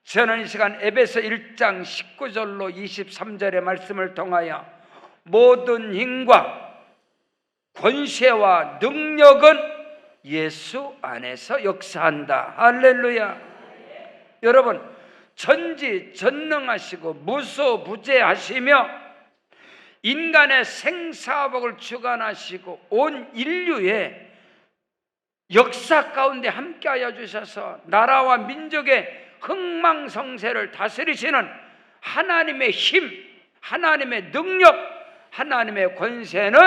저는 이 시간 에베소 1장 19절로 23절의 말씀을 통하여 모든 힘과 권세와 능력은 예수 안에서 역사한다. 할렐루야. 여러분, 전지전능하시고 무소부재하시며 인간의 생사복을 주관하시고 온 인류의 역사 가운데 함께하여 주셔서 나라와 민족의 흥망성쇠를 다스리시는 하나님의 힘, 하나님의 능력, 하나님의 권세는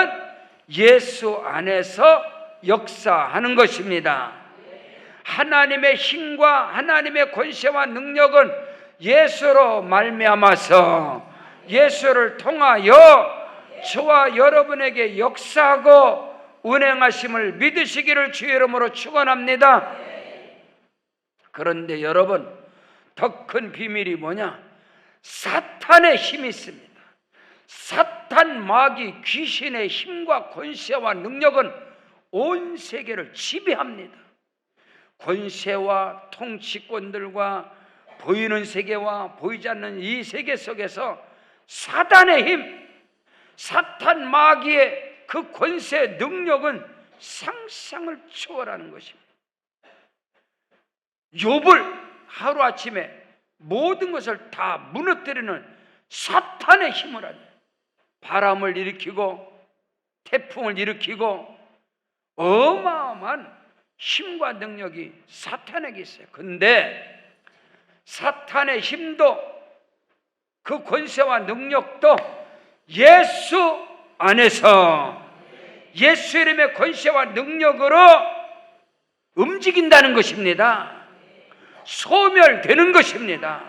예수 안에서 역사하는 것입니다. 하나님의 힘과 하나님의 권세와 능력은 예수로 말미암아서 예수를 통하여 저와 여러분에게 역사하고 운행하심을 믿으시기를 주의 이름으로 축원합니다. 그런데 여러분, 더 큰 비밀이 뭐냐? 사탄의 힘이 있습니다. 사탄 마귀 귀신의 힘과 권세와 능력은 온 세계를 지배합니다. 권세와 통치권들과 보이는 세계와 보이지 않는 이 세계 속에서 사탄의 힘, 사탄 마귀의 그 권세 능력은 상상을 초월하는 것입니다. 욥을 하루아침에 모든 것을 다 무너뜨리는 사탄의 힘을 하죠. 바람을 일으키고 태풍을 일으키고 어마어마한 힘과 능력이 사탄에게 있어요. 근데 사탄의 힘도 그 권세와 능력도 예수 안에서 예수 이름의 권세와 능력으로 움직인다는 것입니다. 소멸되는 것입니다.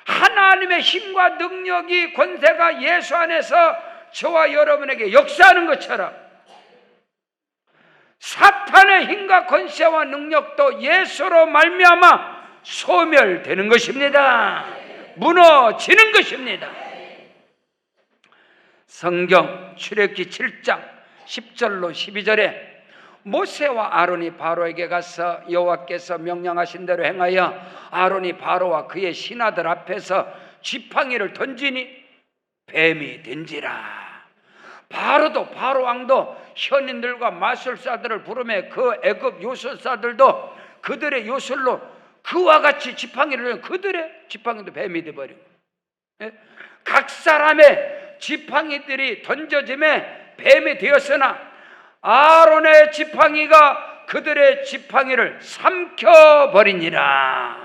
하나님의 힘과 능력이 권세가 예수 안에서 저와 여러분에게 역사하는 것처럼 사탄의 힘과 권세와 능력도 예수로 말미암아 소멸되는 것입니다. 무너지는 것입니다. 성경 출애굽기 7장 10절로 12절에 모세와 아론이 바로에게 가서 여호와께서 명령하신 대로 행하여 아론이 바로와 그의 신하들 앞에서 지팡이를 던지니 뱀이 된지라. 바로도 바로 왕도 현인들과 마술사들을 부르며 그 애굽 요술사들도 그들의 요술로 그와 같이 지팡이를 던져 그들의 지팡이도 뱀이 되어버리고, 각 사람의 지팡이들이 던져짐에 뱀이 되었으나 아론의 지팡이가 그들의 지팡이를 삼켜버리니라.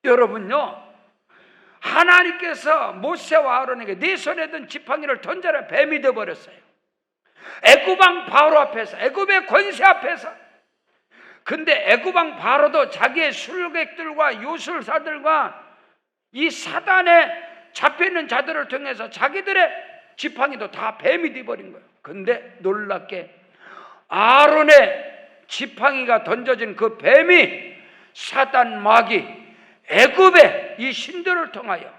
여러분요, 하나님께서 모세와 아론에게 네 손에 든 지팡이를 던져라 뱀이 되어버렸어요. 애굽왕 바로 앞에서, 애굽의 권세 앞에서. 근데 애굽왕 바로도 자기의 술객들과 요술사들과 이 사단에 잡혀있는 자들을 통해서 자기들의 지팡이도 다 뱀이 되어버린 거예요. 근데 놀랍게 아론의 지팡이가 던져진 그 뱀이 사단 마귀 애굽의 이 신들을 통하여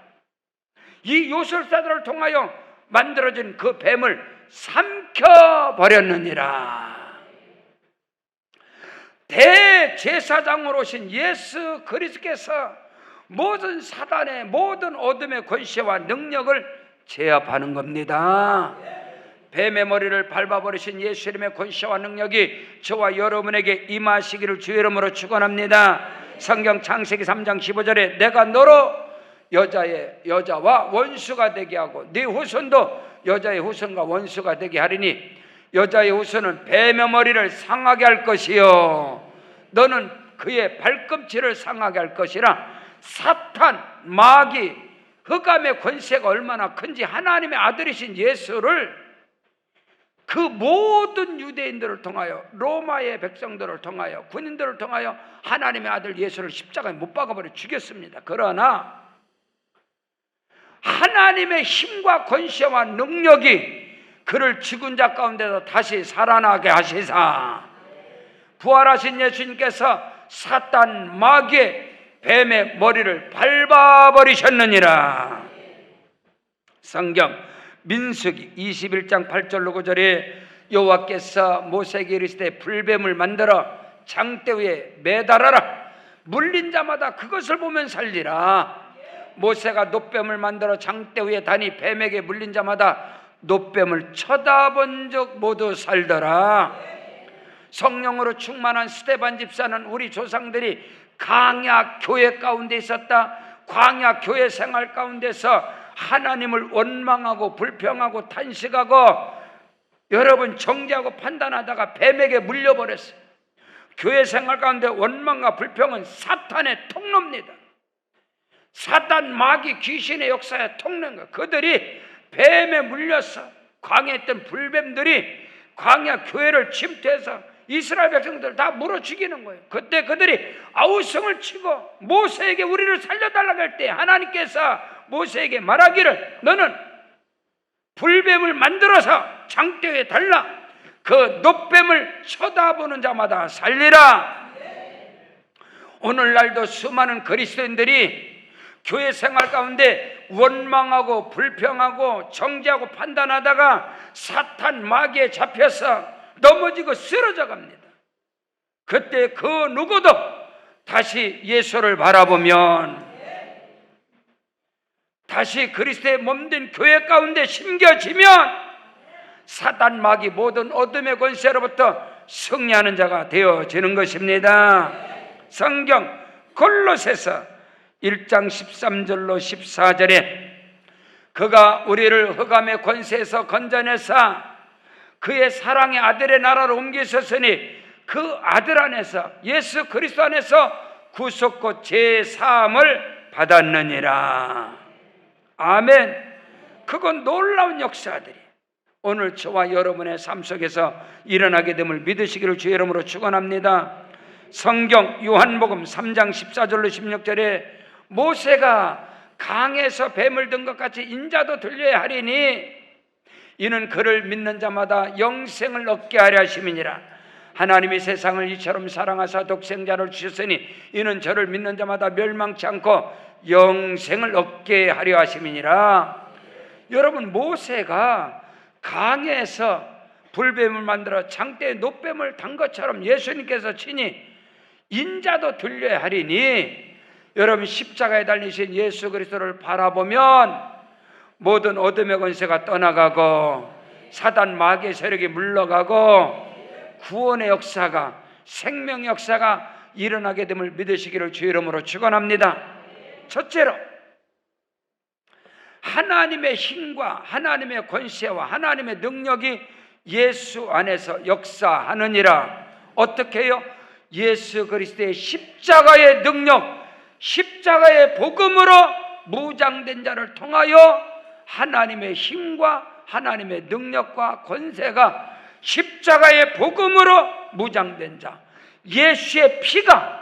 이 요술사들을 통하여 만들어진 그 뱀을 삼켜버렸느니라. 대제사장으로 오신 예수 그리스도께서 모든 사단의 모든 어둠의 권세와 능력을 제압하는 겁니다. 뱀의 머리를 밟아버리신 예수 이름의 권세와 능력이 저와 여러분에게 임하시기를 주의 이름으로 축원합니다. 성경 창세기 3장 15절에 내가 너로 여자와 원수가 되게 하고 네 후손도 여자의 후손과 원수가 되게 하리니 여자의 후손은 뱀의 머리를 상하게 할 것이요 너는 그의 발꿈치를 상하게 할 것이라. 사탄, 마귀, 흑암의 권세가 얼마나 큰지 하나님의 아들이신 예수를 그 모든 유대인들을 통하여 로마의 백성들을 통하여 군인들을 통하여 하나님의 아들 예수를 십자가에 못 박아버려 죽였습니다. 그러나 하나님의 힘과 권세와 능력이 그를 죽은 자 가운데서 다시 살아나게 하시사 부활하신 예수님께서 사탄 마귀의 뱀의 머리를 밟아버리셨느니라. 성경 민수기 21장 8절로 9절에 여호와께서 모세에게 이르시되 불뱀을 만들어 장대 위에 매달아라. 물린 자마다 그것을 보면 살리라. 모세가 놋뱀을 만들어 장대 위에 다니 뱀에게 물린 자마다 놋뱀을 쳐다본 적 모두 살더라. 성령으로 충만한 스데반 집사는 우리 조상들이 광야 교회 가운데 있었다. 광야 교회 생활 가운데서 하나님을 원망하고 불평하고 탄식하고 여러분 정죄하고 판단하다가 뱀에게 물려버렸어요. 교회 생활 가운데 원망과 불평은 사탄의 통로입니다. 사탄, 마귀, 귀신의 역사의 통로인가. 그들이 뱀에 물려서 광야에 있던 불뱀들이 광야 교회를 침투해서 이스라엘 백성들을 다 물어 죽이는 거예요. 그때 그들이 아우성을 치고 모세에게 우리를 살려달라고 할 때 하나님께서 모세에게 말하기를 너는 불뱀을 만들어서 장대에 달라. 그 놋뱀을 쳐다보는 자마다 살리라. 오늘날도 수많은 그리스도인들이 교회 생활 가운데 원망하고 불평하고 정죄하고 판단하다가 사탄 마귀에 잡혀서 넘어지고 쓰러져 갑니다. 그때 그 누구도 다시 예수를 바라보면 다시 그리스도의 몸된 교회 가운데 심겨지면 사탄 마귀 모든 어둠의 권세로부터 승리하는 자가 되어지는 것입니다. 성경 골로새서 1장 13절로 14절에 그가 우리를 흑암의 권세에서 건져내사 그의 사랑의 아들의 나라로 옮기셨으니 그 아들 안에서 예수 그리스도 안에서 구속고 제사함을 받았느니라. 아멘. 그건 놀라운 역사들이 오늘 저와 여러분의 삶 속에서 일어나게 됨을 믿으시기를 주의 이름으로 축원합니다. 성경 요한복음 3장 14절로 16절에 모세가 강에서 뱀을 든 것 같이 인자도 들려야 하리니 이는 그를 믿는 자마다 영생을 얻게 하려 하심이니라. 하나님이 세상을 이처럼 사랑하사 독생자를 주셨으니 이는 저를 믿는 자마다 멸망치 않고 영생을 얻게 하려 하심이니라. 여러분 모세가 강에서 불뱀을 만들어 장대에 놋뱀을 단 것처럼 예수님께서 친히 인자도 들려야 하리니 여러분 십자가에 달리신 예수 그리스도를 바라보면 모든 어둠의 권세가 떠나가고 사단 마귀의 세력이 물러가고 구원의 역사가 생명의 역사가 일어나게 됨을 믿으시기를 주의 이름으로 축원합니다. 첫째로 하나님의 힘과 하나님의 권세와 하나님의 능력이 예수 안에서 역사하느니라. 어떻게 해요? 예수 그리스도의 십자가의 능력, 십자가의 복음으로 무장된 자를 통하여 하나님의 힘과 하나님의 능력과 권세가 십자가의 복음으로 무장된 자, 예수의 피가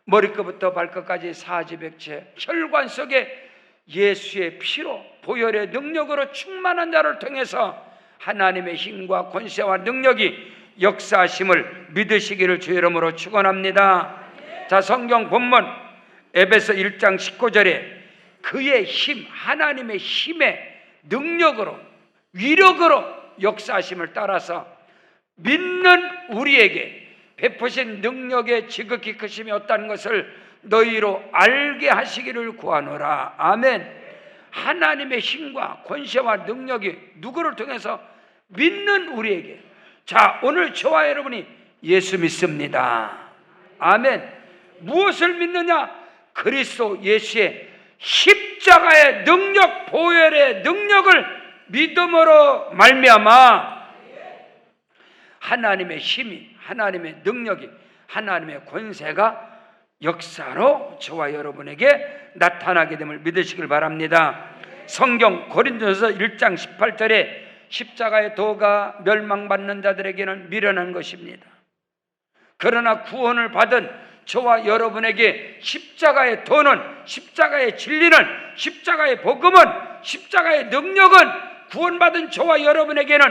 머리끝부터 발끝까지 사지백체 혈관 속에 예수의 피로 보혈의 능력으로 충만한 자를 통해서 하나님의 힘과 권세와 능력이 역사하심을 믿으시기를 주의 이름으로 축원합니다. 자, 성경 본문 에베소 1장 19절에 그의 힘, 하나님의 힘의 능력으로 위력으로 역사하심을 따라서 믿는 우리에게 베푸신 능력의 지극히 크심이 없다는 것을 너희로 알게 하시기를 구하노라. 아멘. 하나님의 힘과 권세와 능력이 누구를 통해서 믿는 우리에게. 자, 오늘 저와 여러분이 예수 믿습니다. 아멘. 무엇을 믿느냐? 그리스도 예수의 십자가의 능력, 보혈의 능력을 믿음으로 말미암아 하나님의 힘이, 하나님의 능력이, 하나님의 권세가 역사로 저와 여러분에게 나타나게 됨을 믿으시길 바랍니다. 성경 고린도전서 1장 18절에 십자가의 도가 멸망받는 자들에게는 미련한 것입니다. 그러나 구원을 받은 저와 여러분에게 십자가의 도는, 십자가의 진리는, 십자가의 복음은, 십자가의 능력은 구원받은 저와 여러분에게는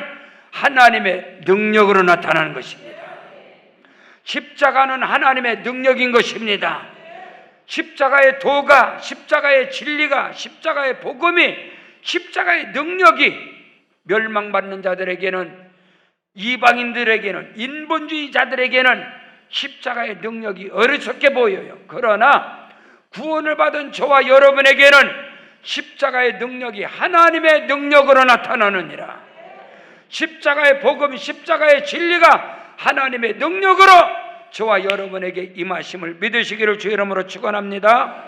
하나님의 능력으로 나타나는 것입니다. 십자가는 하나님의 능력인 것입니다. 십자가의 도가, 십자가의 진리가, 십자가의 복음이, 십자가의 능력이 멸망받는 자들에게는, 이방인들에게는, 인본주의자들에게는 십자가의 능력이 어리석게 보여요. 그러나 구원을 받은 저와 여러분에게는 십자가의 능력이 하나님의 능력으로 나타나느니라. 십자가의 복음, 십자가의 진리가 하나님의 능력으로 저와 여러분에게 임하심을 믿으시기를 주 이름으로 축원합니다.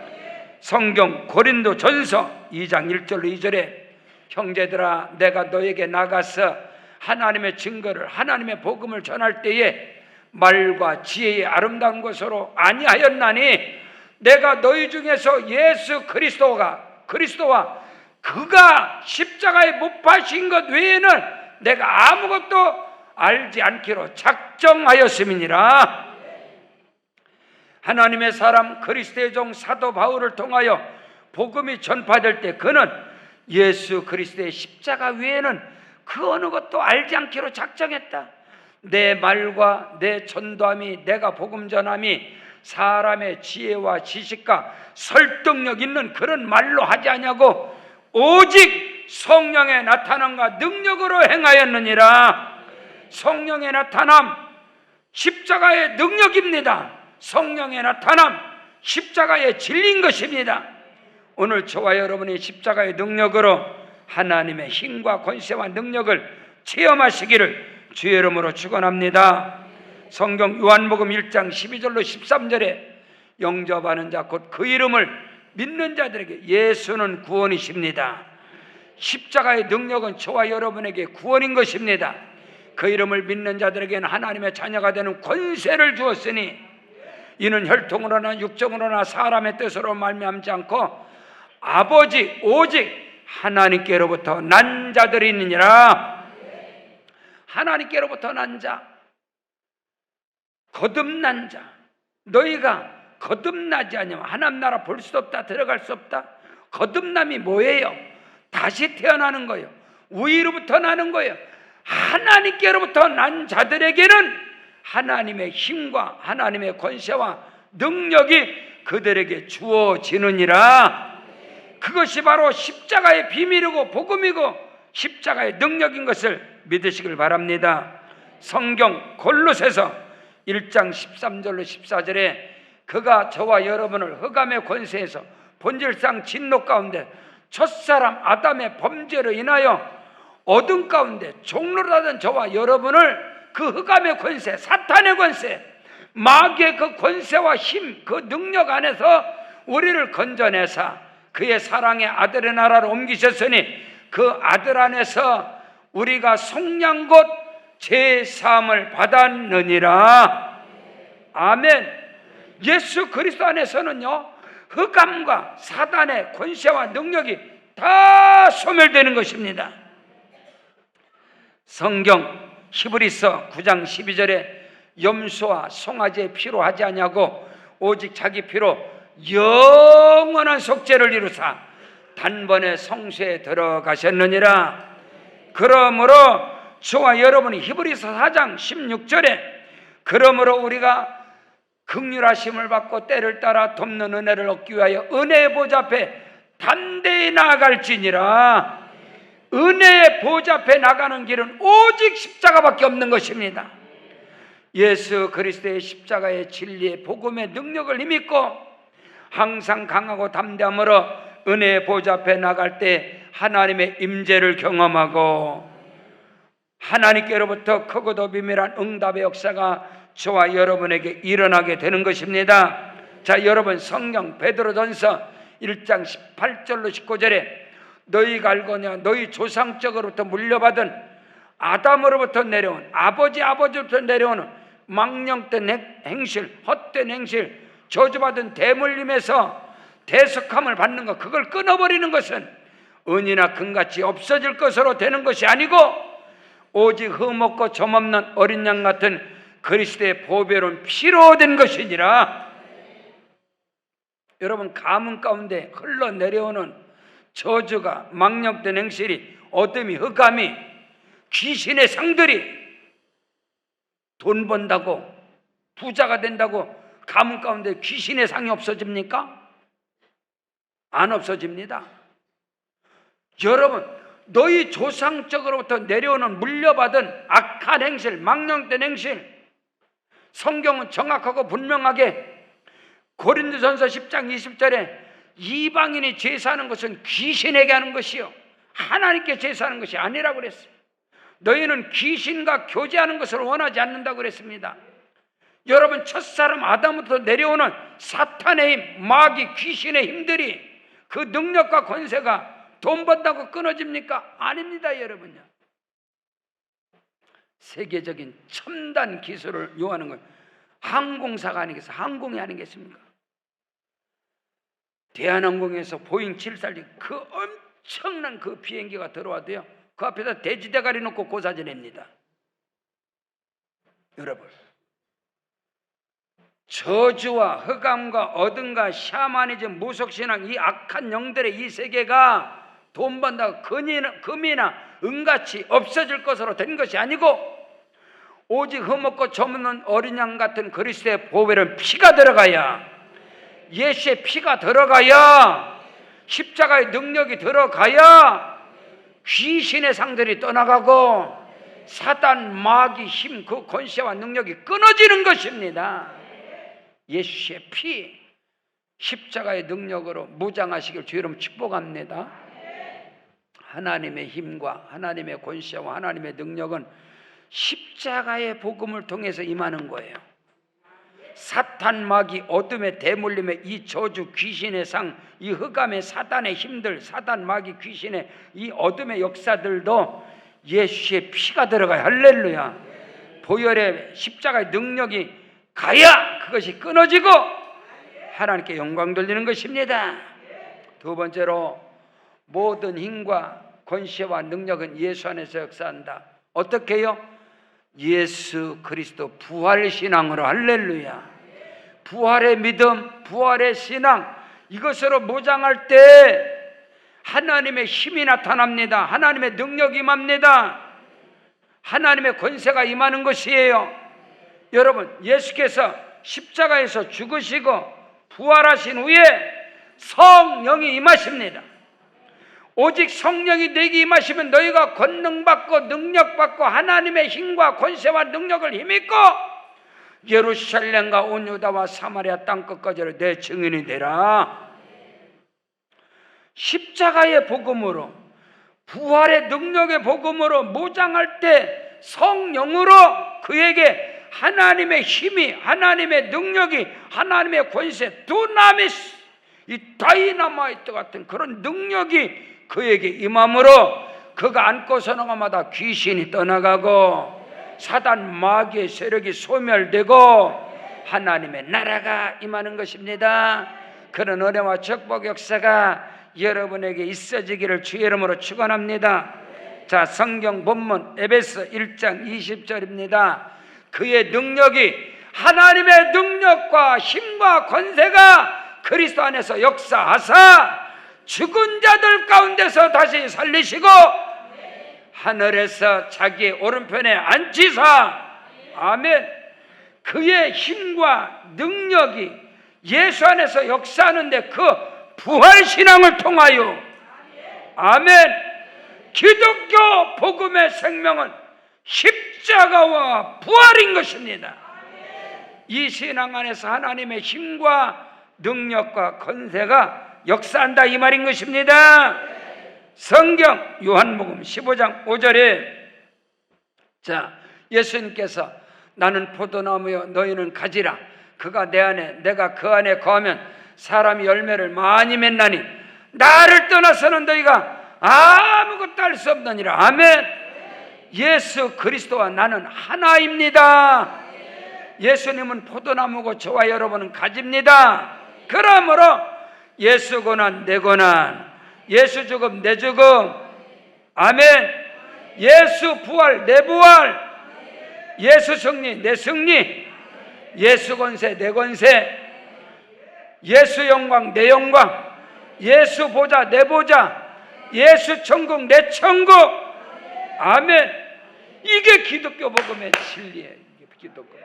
성경 고린도전서 2장 1절로 2절에 형제들아 내가 너에게 나가서 하나님의 증거를 하나님의 복음을 전할 때에 말과 지혜의 아름다운 것으로 아니하였나니 내가 너희 중에서 예수 그리스도와 그가 십자가에 못 박힌 것 외에는 내가 아무것도 알지 않기로 작정하였음이니라. 하나님의 사람 그리스도의 종 사도 바울을 통하여 복음이 전파될 때 그는 예수 그리스도의 십자가 외에는 그 어느 것도 알지 않기로 작정했다. 내 말과 내 전도함이 내가 복음 전함이 사람의 지혜와 지식과 설득력 있는 그런 말로 하지 아니하고 오직 성령의 나타남과 능력으로 행하였느니라. 성령의 나타남 십자가의 능력입니다. 성령의 나타남 십자가의 진리인 것입니다. 오늘 저와 여러분이 십자가의 능력으로 하나님의 힘과 권세와 능력을 체험하시기를 주의 이름으로 축원합니다. 성경 요한복음 1장 12절로 13절에 영접하는 자 곧 그 이름을 믿는 자들에게 예수는 구원이십니다. 십자가의 능력은 저와 여러분에게 구원인 것입니다. 그 이름을 믿는 자들에게는 하나님의 자녀가 되는 권세를 주었으니 이는 혈통으로나 육정으로나 사람의 뜻으로 말미암지 않고 아버지 오직 하나님께로부터 난 자들이 있느니라. 하나님께로부터 난 자, 거듭난 자. 너희가 거듭나지 않으면 하나님 나라 볼 수 없다, 들어갈 수 없다. 거듭남이 뭐예요? 다시 태어나는 거예요. 위로부터 나는 거예요. 하나님께로부터 난 자들에게는 하나님의 힘과 하나님의 권세와 능력이 그들에게 주어지느니라. 그것이 바로 십자가의 비밀이고 복음이고 십자가의 능력인 것을 믿으시길 바랍니다. 성경 골로새서 1장 13절로 14절에 그가 저와 여러분을 흑암의 권세에서 본질상 진노 가운데 첫사람 아담의 범죄로 인하여 어둠 가운데 종로로 하던 저와 여러분을 그 흑암의 권세, 사탄의 권세, 마귀의 그 권세와 힘, 그 능력 안에서 우리를 건져내사 그의 사랑의 아들의 나라로 옮기셨으니 그 아들 안에서 우리가 속량곧 제사함을 받았느니라. 아멘. 예수 그리스도 안에서는요 흑암과 사단의 권세와 능력이 다 소멸되는 것입니다. 성경 히브리서 9장 12절에 염소와 송아지의 피로 하지 아니하고 오직 자기 피로 영원한 속죄를 이루사 단번에 성소에 들어가셨느니라. 그러므로 저와 여러분이 히브리서 4장 16절에 그러므로 우리가 긍휼하심을 받고 때를 따라 돕는 은혜를 얻기 위하여 은혜의 보좌 앞에 담대히 나아갈지니라. 은혜의 보좌 앞에 나가는 길은 오직 십자가밖에 없는 것입니다. 예수 그리스도의 십자가의 진리의 복음의 능력을 힘입고 항상 강하고 담대함으로 은혜의 보좌 앞에 나갈 때 하나님의 임재를 경험하고 하나님께로부터 크고도 비밀한 응답의 역사가 저와 여러분에게 일어나게 되는 것입니다. 자, 여러분 성경 베드로전서 1장 18절로 19절에 너희가 알거냐 너희 조상적으로부터 물려받은 아담으로부터 내려온 아버지로부터 내려오는 망령된 행실, 헛된 행실, 저주받은 대물림에서 대속함을 받는 것, 그걸 끊어버리는 것은 은이나 금같이 없어질 것으로 되는 것이 아니고 오직 흠없고 점없는 어린 양 같은 그리스도의 보배로운 피로 된 것이니라. 여러분 가문 가운데 흘러내려오는 저주가 망령된 행실이 어둠이 흑암이 귀신의 상들이 돈 번다고 부자가 된다고 가문 가운데 귀신의 상이 없어집니까? 안 없어집니다. 여러분 너희 조상적으로부터 내려오는 물려받은 악한 행실, 망령된 행실, 성경은 정확하고 분명하게 고린도전서 10장 20절에 이방인이 제사하는 것은 귀신에게 하는 것이요 하나님께 제사하는 것이 아니라고 그랬어요. 너희는 귀신과 교제하는 것을 원하지 않는다고 그랬습니다. 여러분, 첫사람 아담부터 내려오는 사탄의 힘, 마귀, 귀신의 힘들이 그 능력과 권세가 돈 번다고 끊어집니까? 아닙니다, 여러분요. 세계적인 첨단 기술을 요하는 건 항공사가 아니겠어요? 항공이 아니겠습니까? 대한항공에서 보잉 742 그 엄청난 그 비행기가 들어와도요, 그 앞에다 돼지대가리 놓고 고사지 냅니다. 여러분, 저주와 흑암과 어둠과 샤머니즘, 무속신앙, 이 악한 영들의 이 세계가 돈 번다고 금이나 은같이 없어질 것으로 된 것이 아니고, 오직 흠없고 저없는 어린 양 같은 그리스도의 보배는 피가 들어가야, 예수의 피가 들어가야, 십자가의 능력이 들어가야 귀신의 상들이 떠나가고 사단, 마귀, 힘, 그 권세와 능력이 끊어지는 것입니다. 예수의 피, 십자가의 능력으로 무장하시길 주 여러분 축복합니다. 하나님의 힘과 하나님의 권세와 하나님의 능력은 십자가의 복음을 통해서 임하는 거예요. 사탄, 마귀, 어둠의 대물림의 이 저주, 귀신의 상, 이 흑암의 사단의 힘들, 사단, 마귀, 귀신의 이 어둠의 역사들도 예수의 피가 들어가요. 할렐루야. 보혈의 십자가의 능력이 가야 그것이 끊어지고 하나님께 영광 돌리는 것입니다. 두 번째로, 모든 힘과 권세와 능력은 예수 안에서 역사한다. 어떻게 해요? 예수 그리스도 부활신앙으로. 할렐루야. 부활의 믿음, 부활의 신앙, 이것으로 무장할 때 하나님의 힘이 나타납니다. 하나님의 능력이 임합니다. 하나님의 권세가 임하는 것이에요. 여러분, 예수께서 십자가에서 죽으시고 부활하신 후에 성령이 임하십니다. 오직 성령이 너에게 임하시면 너희가 권능받고 능력받고 하나님의 힘과 권세와 능력을 힘입고 예루살렘과 온 유다와 사마리아 땅끝까지 내 증인이 되라. 십자가의 복음으로, 부활의 능력의 복음으로 무장할 때 성령으로 그에게 하나님의 힘이, 하나님의 능력이, 하나님의 권세, 두나미스, 이 다이너마이트 같은 그런 능력이 그에게 임함으로 그가 안고 서는 것마다 귀신이 떠나가고 사단, 마귀의 세력이 소멸되고 하나님의 나라가 임하는 것입니다. 그런 은혜와 축복 역사가 여러분에게 있어지기를 주의 이름으로 축원합니다. 자, 성경 본문 에베소 1장 20절입니다. 그의 능력이, 하나님의 능력과 힘과 권세가 그리스도 안에서 역사하사 죽은 자들 가운데서 다시 살리시고 하늘에서 자기의 오른편에 앉히사, 아멘, 그의 힘과 능력이 예수 안에서 역사하는데 그 부활신앙을 통하여, 아멘, 기독교 복음의 생명은 십자가와 부활인 것입니다. 이 신앙 안에서 하나님의 힘과 능력과 권세가 역사한다, 이 말인 것입니다. 성경 요한복음 15장 5절에 자, 예수님께서 나는 포도나무여 너희는 가지라. 그가 내 안에 내가 그 안에 거하면 사람이 열매를 많이 맺나니 나를 떠나서는 너희가 아무것도 할 수 없느니라. 아멘. 예수 그리스도와 나는 하나입니다. 예수님은 포도나무고 저와 여러분은 가지입니다. 그러므로 예수 고난 내 고난, 예수 죽음 내 죽음, 아멘, 예수 부활 내 부활, 예수 승리 내 승리, 예수 권세 내 권세, 예수 영광 내 영광, 예수 보좌 내 보좌, 예수 천국 내 천국, 아멘. 이게 기독교 복음의 진리예요. 이게 기독교.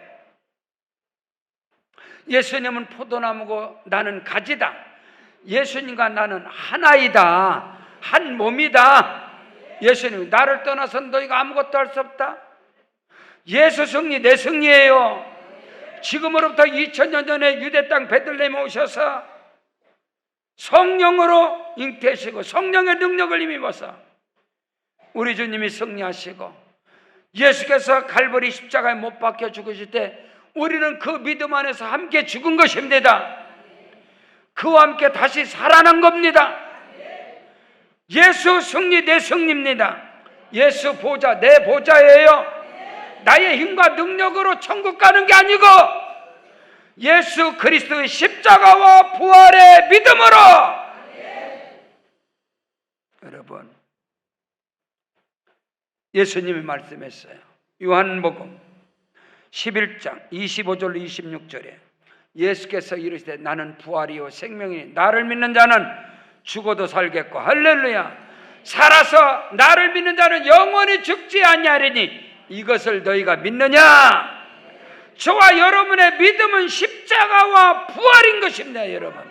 예수님은 포도나무고 나는 가지다. 예수님과 나는 하나이다. 한 몸이다. 예수님이 나를 떠나서는 너희가 아무것도 할 수 없다. 예수 승리 내 승리예요. 지금으로부터 2000년 전에 유대 땅 베들레헴에 오셔서 성령으로 잉태하시고 성령의 능력을 힘입어서 우리 주님이 승리하시고 예수께서 갈보리 십자가에 못 박혀 죽으실 때 우리는 그 믿음 안에서 함께 죽은 것입니다. 그와 함께 다시 살아난 겁니다. 예수 승리 내 승리입니다. 예수 보좌 내 보좌예요. 나의 힘과 능력으로 천국 가는 게 아니고 예수 그리스도의 십자가와 부활의 믿음으로. 여러분, 예수님이 말씀했어요. 요한복음 11장 25절 26절에 예수께서 이르시되 나는 부활이요 생명이니 나를 믿는 자는 죽어도 살겠고, 할렐루야, 살아서 나를 믿는 자는 영원히 죽지 아니하리니 이것을 너희가 믿느냐? 저와 여러분의 믿음은 십자가와 부활인 것입니다. 여러분,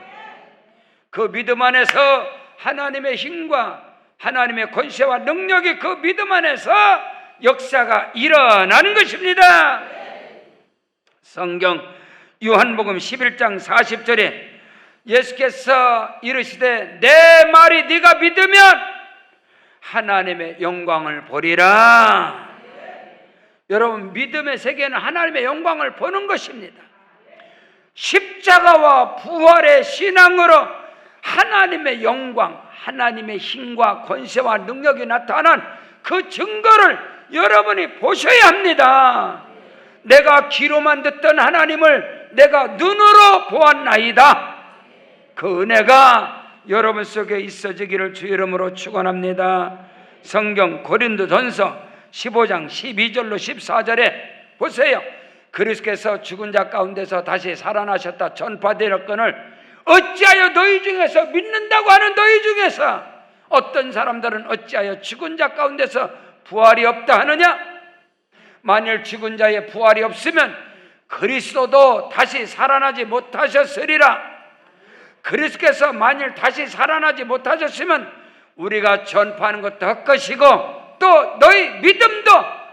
그 믿음 안에서 하나님의 힘과 하나님의 권세와 능력이 그 믿음 안에서 역사가 일어나는 것입니다. 성경 요한복음 11장 40절에 예수께서 이르시되 내 말이 네가 믿으면 하나님의 영광을 보리라. 여러분, 믿음의 세계는 하나님의 영광을 보는 것입니다. 십자가와 부활의 신앙으로 하나님의 영광, 하나님의 힘과 권세와 능력이 나타난 그 증거를 여러분이 보셔야 합니다. 내가 귀로만 듣던 하나님을 내가 눈으로 보았나이다. 그 은혜가 여러분 속에 있어지기를 주 이름으로 축원합니다. 성경 고린도전서 15장 12절로 14절에 보세요. 그리스도께서 죽은 자 가운데서 다시 살아나셨다 전파되었거늘 어찌하여 너희 중에서 믿는다고 하는 너희 중에서 어떤 사람들은 어찌하여 죽은 자 가운데서 부활이 없다 하느냐? 만일 죽은 자의 부활이 없으면 그리스도도 다시 살아나지 못하셨으리라. 그리스도께서 만일 다시 살아나지 못하셨으면 우리가 전파하는 것도 헛것이고 또 너희 믿음도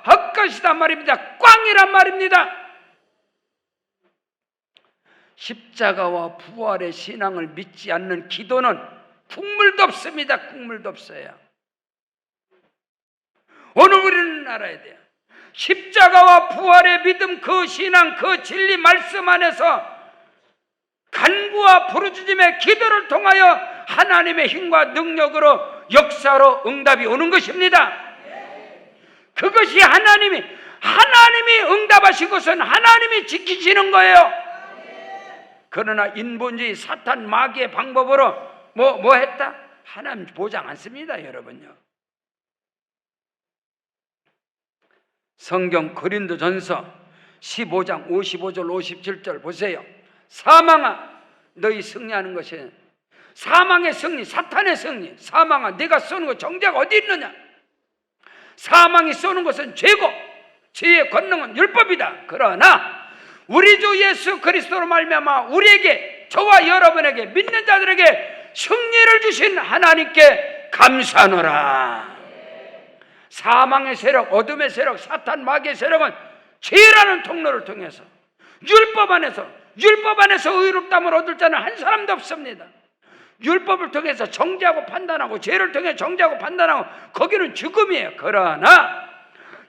헛것이란 말입니다. 꽝이란 말입니다. 십자가와 부활의 신앙을 믿지 않는 기도는 국물도 없습니다. 국물도 없어요. 오늘 우리는 알아야 돼요. 십자가와 부활의 믿음, 그 신앙, 그 진리 말씀 안에서 간구와 부르짖음의 기도를 통하여 하나님의 힘과 능력으로 역사로 응답이 오는 것입니다. 그것이 하나님이 응답하신 것은 하나님이 지키시는 거예요. 그러나 인본주의 사탄 마귀의 방법으로 뭐 했다? 하나님 보장 않습니다. 여러분요. 성경 고린도전서 15장 55절 57절 보세요. 사망아 너희 승리하는 것이 사망의 승리, 사탄의 승리. 사망아 네가 쏘는 것 정죄가 어디 있느냐? 사망이 쏘는 것은 죄고 죄의 권능은 율법이다. 그러나 우리 주 예수 그리스도로 말미암아 우리에게, 저와 여러분에게, 믿는 자들에게 승리를 주신 하나님께 감사하노라. 사망의 세력, 어둠의 세력, 사탄 마귀의 세력은 죄라는 통로를 통해서 율법 안에서 의롭다함을 얻을 자는 한 사람도 없습니다. 율법을 통해서 정죄하고 판단하고 죄를 통해 정죄하고 판단하고 거기는 죽음이에요. 그러나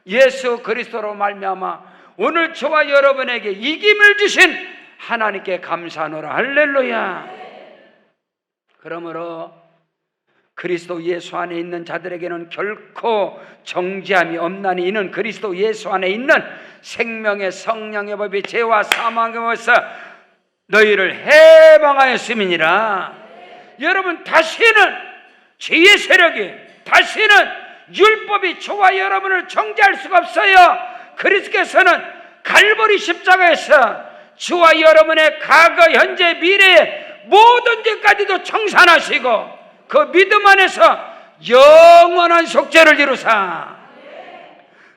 예수 그리스도로 말미암아 오늘 저와 여러분에게 이김을 주신 하나님께 감사하노라. 할렐루야. 그러므로 그리스도 예수 안에 있는 자들에게는 결코 정죄함이 없나니 이는 그리스도 예수 안에 있는 생명의 성령의 법이 죄와 사망의 법에서 너희를 해방하였음이니라. 여러분, 다시는 죄의 세력이, 다시는 율법이 저와 여러분을 정죄할 수가 없어요. 그리스도께서는 갈보리 십자가에서 저와 여러분의 과거, 현재, 미래의 모든 죄까지도 청산하시고 그 믿음 안에서 영원한 속죄를 이루사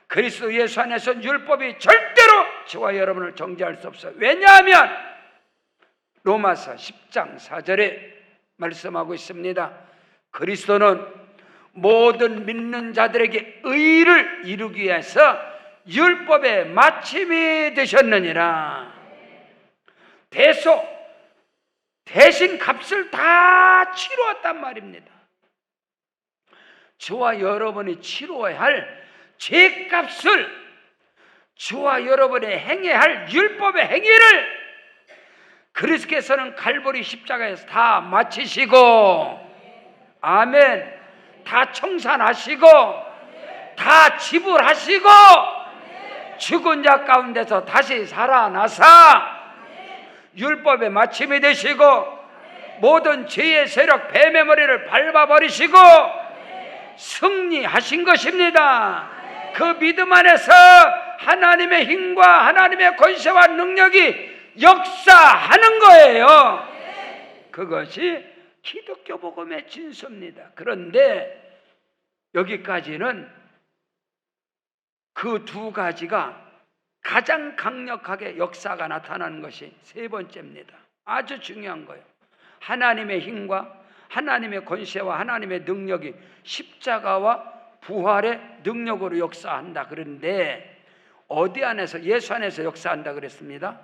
그리스도 예수 안에서 율법이 절대로 저와 여러분을 정죄할 수 없어요. 왜냐하면 로마서 10장 4절에 말씀하고 있습니다. 그리스도는 모든 믿는 자들에게 의를 이루기 위해서 율법의 마침이 되셨느니라. 대신 값을 다 치루었단 말입니다. 저와 여러분이 치루어야 할 죄값을, 저와 여러분이 행해야 할 율법의 행위를 그리스도께서는 갈보리 십자가에서 다 마치시고, 아멘, 다 청산하시고 다 지불하시고 죽은 자 가운데서 다시 살아나사 율법의 마침이 되시고 모든 죄의 세력 뱀의 머리를 밟아버리시고 승리하신 것입니다. 그 믿음 안에서 하나님의 힘과 하나님의 권세와 능력이 역사하는 거예요. 그것이 기독교 복음의 진수입니다. 그런데 여기까지는 그 두 가지가 가장 강력하게 역사가 나타나는 것이 세 번째입니다. 아주 중요한 거예요. 하나님의 힘과 하나님의 권세와 하나님의 능력이 십자가와 부활의 능력으로 역사한다. 그런데 어디 안에서? 예수 안에서 역사한다 그랬습니다.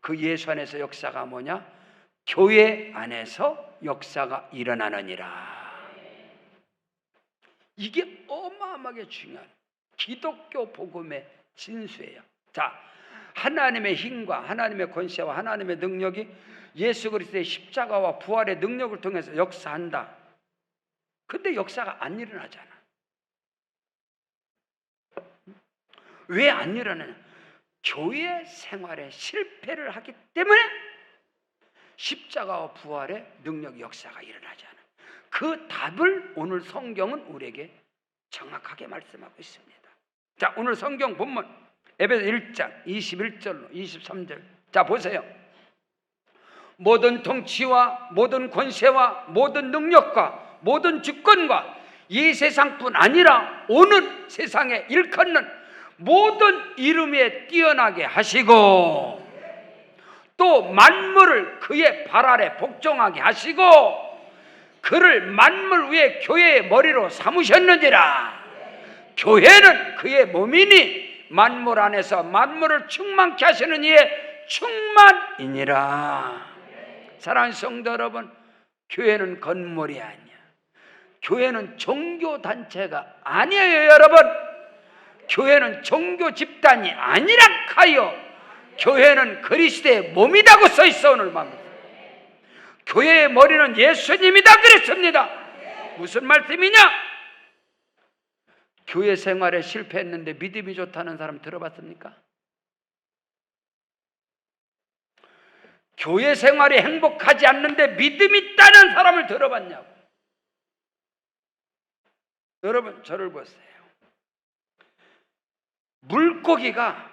그 예수 안에서 역사가 뭐냐? 교회 안에서 역사가 일어나느니라. 이게 어마어마하게 중요한 기독교 복음의 진수예요. 자, 하나님의 힘과 하나님의 권세와 하나님의 능력이 예수 그리스도의 십자가와 부활의 능력을 통해서 역사한다. 근데 역사가 안 일어나잖아. 왜 안 일어나냐? 교회 생활에 실패를 하기 때문에 십자가와 부활의 능력 역사가 일어나지 않아요. 그 답을 오늘 성경은 우리에게 정확하게 말씀하고 있습니다. 자, 오늘 성경 본문 에베소 1장 21절로 23절. 자, 보세요. 모든 통치와 모든 권세와 모든 능력과 모든 주권과 이 세상뿐 아니라 오는 세상에 일컫는 모든 이름 위에 뛰어나게 하시고 또 만물을 그의 발 아래 복종하게 하시고 그를 만물 위에 교회의 머리로 삼으셨느니라. 교회는 그의 몸이니 만물 안에서 만물을 충만케 하시는 이의 충만이니라. 사랑하는 성도 여러분, 교회는 건물이 아니야. 교회는 종교단체가 아니에요. 여러분, 교회는 종교 집단이 아니라 하여 교회는 그리스도의 몸이라고 써 있어. 오늘 밤에 교회의 머리는 예수님이다 그랬습니다. 무슨 말씀이냐? 교회 생활에 실패했는데 믿음이 좋다는 사람 들어봤습니까? 교회 생활이 행복하지 않는데 믿음이 있다는 사람을 들어봤냐고. 여러분, 저를 보세요. 물고기가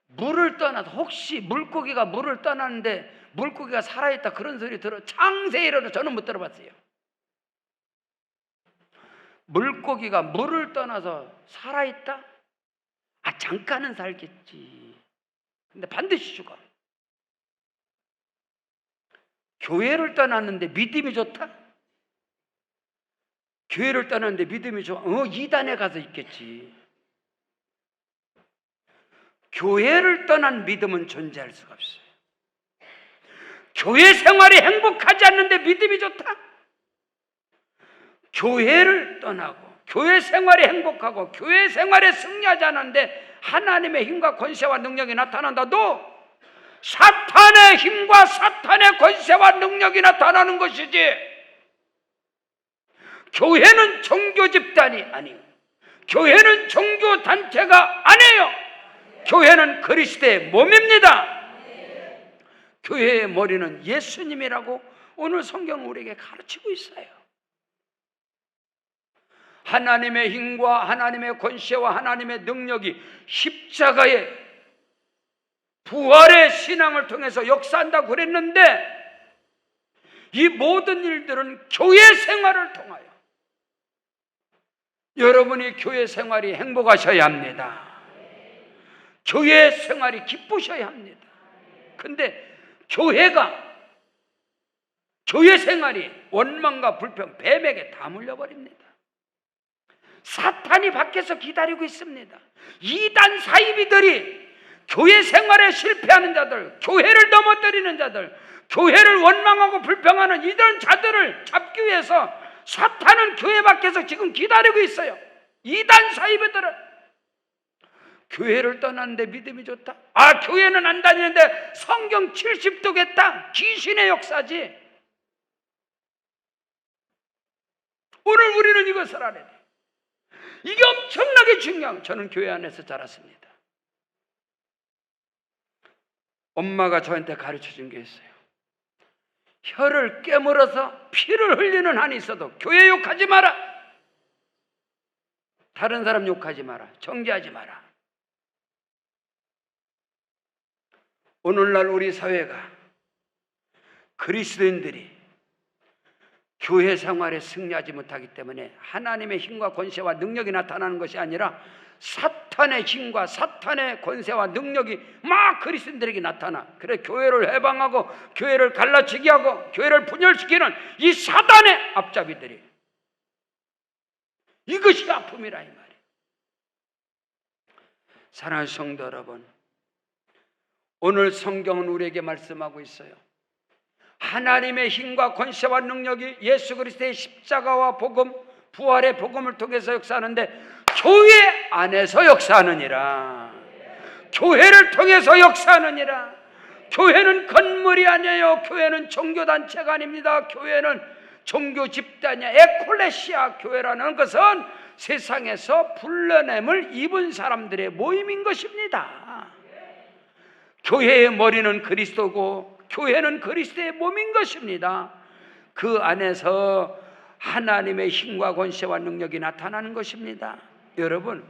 물을 떠나서, 혹시 물고기가 물을 떠났는데 물고기가 살아있다 그런 소리 창세일어도 저는 못 들어봤어요. 물고기가 물을 떠나서 살아있다? 잠깐은 살겠지. 근데 반드시 죽어. 교회를 떠났는데 믿음이 좋다? 교회를 떠났는데 믿음이 좋아? 이단에 가서 있겠지. 교회를 떠난 믿음은 존재할 수가 없어요. 교회 생활이 행복하지 않는데 믿음이 좋다? 교회를 떠나고 교회 생활이 행복하고 교회 생활에 승리하지 않는데 하나님의 힘과 권세와 능력이 나타난다도 사탄의 힘과 사탄의 권세와 능력이 나타나는 것이지, 교회는 종교 집단이 아니에요. 교회는 종교 단체가 아니에요. 교회는 그리스도의 몸입니다. 교회의 머리는 예수님이라고 오늘 성경은 우리에게 가르치고 있어요. 하나님의 힘과 하나님의 권세와 하나님의 능력이 십자가의 부활의 신앙을 통해서 역사한다고 그랬는데 이 모든 일들은 교회 생활을 통하여 여러분이 교회 생활이 행복하셔야 합니다. 교회 생활이 기쁘셔야 합니다. 근데 교회 생활이 원망과 불평, 뱀에게 다 물려버립니다. 사탄이 밖에서 기다리고 있습니다. 이단 사이비들이 교회 생활에 실패하는 자들, 교회를 넘어뜨리는 자들, 교회를 원망하고 불평하는 이런 자들을 잡기 위해서 사탄은 교회 밖에서 지금 기다리고 있어요. 이단 사이비들은 교회를 떠났는데 믿음이 좋다? 아, 교회는 안 다니는데 성경 70도겠다? 귀신의 역사지. 오늘 우리는 이것을 알아야 돼. 이게 엄청나게 중요한. 저는 교회 안에서 자랐습니다. 엄마가 저한테 가르쳐 준 게 있어요. 혀를 깨물어서 피를 흘리는 한이 있어도 교회 욕하지 마라. 다른 사람 욕하지 마라. 정죄하지 마라. 오늘날 우리 사회가 그리스도인들이 교회 생활에 승리하지 못하기 때문에 하나님의 힘과 권세와 능력이 나타나는 것이 아니라 사탄의 힘과 사탄의 권세와 능력이 막 그리스도인들에게 나타나. 그래 교회를 해방하고 교회를 갈라치게 하고 교회를 분열시키는 이 사단의 앞잡이들이, 이것이 아픔이라 이 말이에요. 사랑하는 성도 여러분, 오늘 성경은 우리에게 말씀하고 있어요. 하나님의 힘과 권세와 능력이 예수 그리스도의 십자가와 복음, 부활의 복음을 통해서 역사하는데 교회 안에서 역사하느니라. 교회를 통해서 역사하느니라. 교회는 건물이 아니에요. 교회는 종교단체가 아닙니다. 교회는 종교 집단이야. 에콜레시아. 교회라는 것은 세상에서 불러냄을 입은 사람들의 모임인 것입니다. 교회의 머리는 그리스도고 교회는 그리스도의 몸인 것입니다. 그 안에서 하나님의 힘과 권세와 능력이 나타나는 것입니다. 여러분,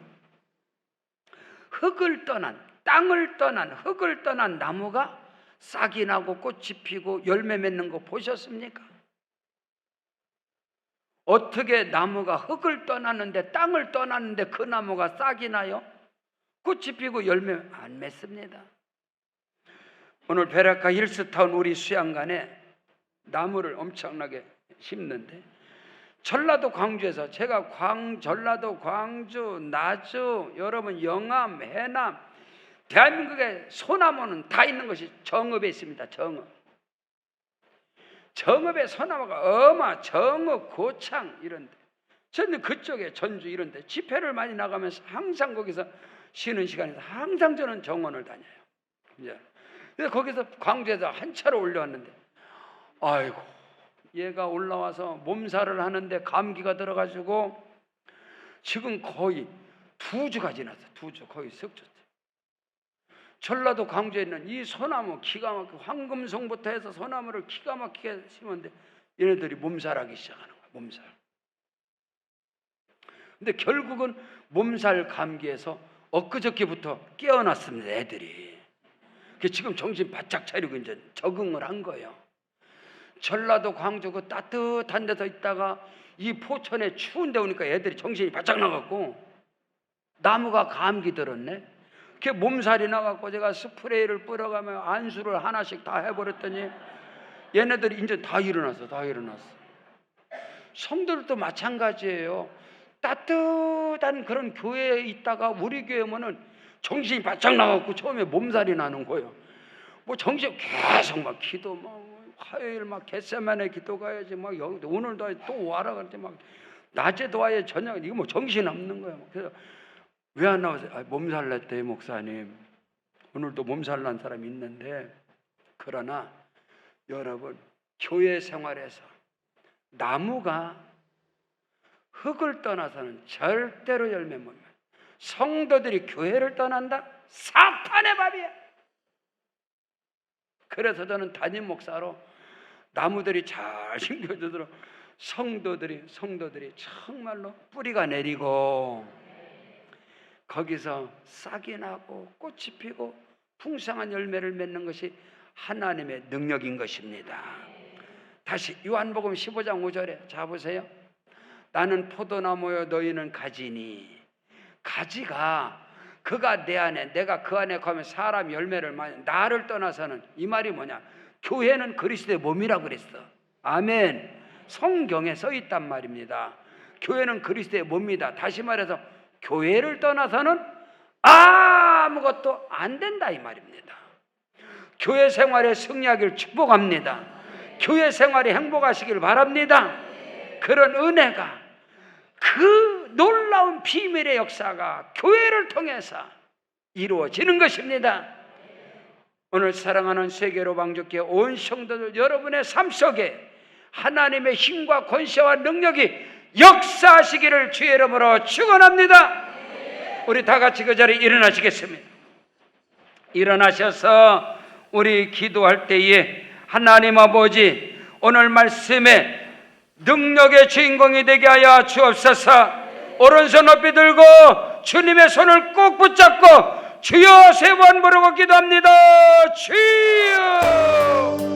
흙을 떠난, 땅을 떠난, 흙을 떠난 나무가 싹이 나고 꽃이 피고 열매 맺는 거 보셨습니까? 어떻게 나무가 흙을 떠났는데, 땅을 떠났는데 그 나무가 싹이 나요? 꽃이 피고 열매 안 맺습니다. 오늘 베라카 힐스타운 우리 수양관에 나무를 엄청나게 심는데, 전라도 광주에서 제가 전라도 광주, 나주, 여러분 영암, 해남, 대한민국의 소나무는 다 있는 것이 정읍에 있습니다. 정읍에 소나무가 정읍, 고창 이런데, 저는 그쪽에 전주 이런데 집회를 많이 나가면서 항상 거기서 쉬는 시간에서 항상 저는 정원을 다녀요. 이제 그래서 거기서 광주에서 한 차로 올라왔는데, 아이고, 얘가 올라와서 몸살을 하는데 감기가 들어가지고 지금 거의 2주가 지났어. 2주 거의 썩졌어요. 전라도 광주에 있는 이 소나무 기가 막히게, 황금송부터 해서 소나무를 기가 막히게 심었는데 얘네들이 몸살하기 시작하는 거야. 몸살. 근데 결국은 몸살 감기에서 엊그저께부터 깨어났습니다. 애들이. 지금 정신 바짝 차리고 이제 적응을 한 거예요. 전라도 광주 그 따뜻한 데서 있다가 이 포천에 추운 데 오니까 애들이 정신이 바짝 나갔고 나무가 감기 들었네. 그게 몸살이 나갖고 제가 스프레이를 뿌려가며 안수를 하나씩 다 해버렸더니 얘네들이 이제 다 일어났어. 성도들도 마찬가지예요. 따뜻한 그런 교회에 있다가 우리 교회 오면은 정신이 바짝 나갖고 처음에 몸살이 나는 거예요. 뭐 정신 계속 막 기도 막 화요일 막 겟세마네 기도 가야지 막 여기 오늘도 또 와라 그랬지 막 낮에도 와야 저녁 이거 뭐 정신 없는 거야. 그래서 왜 안 나오세요? 아, 몸살 났대 목사님. 오늘도 몸살 난 사람이 있는데, 그러나 여러분 교회 생활에서 나무가 흙을 떠나서는 절대로 열매 못 맺어요. 성도들이 교회를 떠난다? 사탄의 밥이야. 그래서 저는 담임 목사로 나무들이 잘 심겨지도록 성도들이 정말로 뿌리가 내리고 거기서 싹이 나고 꽃이 피고 풍성한 열매를 맺는 것이 하나님의 능력인 것입니다. 다시 요한복음 15장 5절에 자 보세요. 나는 포도나무요 너희는 가지니. 가지가 그가 내 안에 내가 그 안에 가면 사람 열매를 많이, 나를 떠나서는, 이 말이 뭐냐, 교회는 그리스도의 몸이라 그랬어. 아멘. 성경에 써 있단 말입니다. 교회는 그리스도의 몸이다. 다시 말해서 교회를 떠나서는 아무것도 안 된다 이 말입니다. 교회 생활에 승리하기를 축복합니다. 교회 생활이 행복하시길 바랍니다. 그런 은혜가, 그 놀라운 비밀의 역사가 교회를 통해서 이루어지는 것입니다. 오늘 사랑하는 세계로 방족교회 온 성도들, 여러분의 삶 속에 하나님의 힘과 권세와 능력이 역사하시기를 주의 이름으로 축원합니다. 우리 다 같이 그 자리에 일어나시겠습니다. 일어나셔서 우리 기도할 때에 하나님 아버지, 오늘 말씀에 능력의 주인공이 되게 하여 주옵소서. 오른손 높이 들고 주님의 손을 꼭 붙잡고 주여 세 번 부르고 기도합니다. 주여.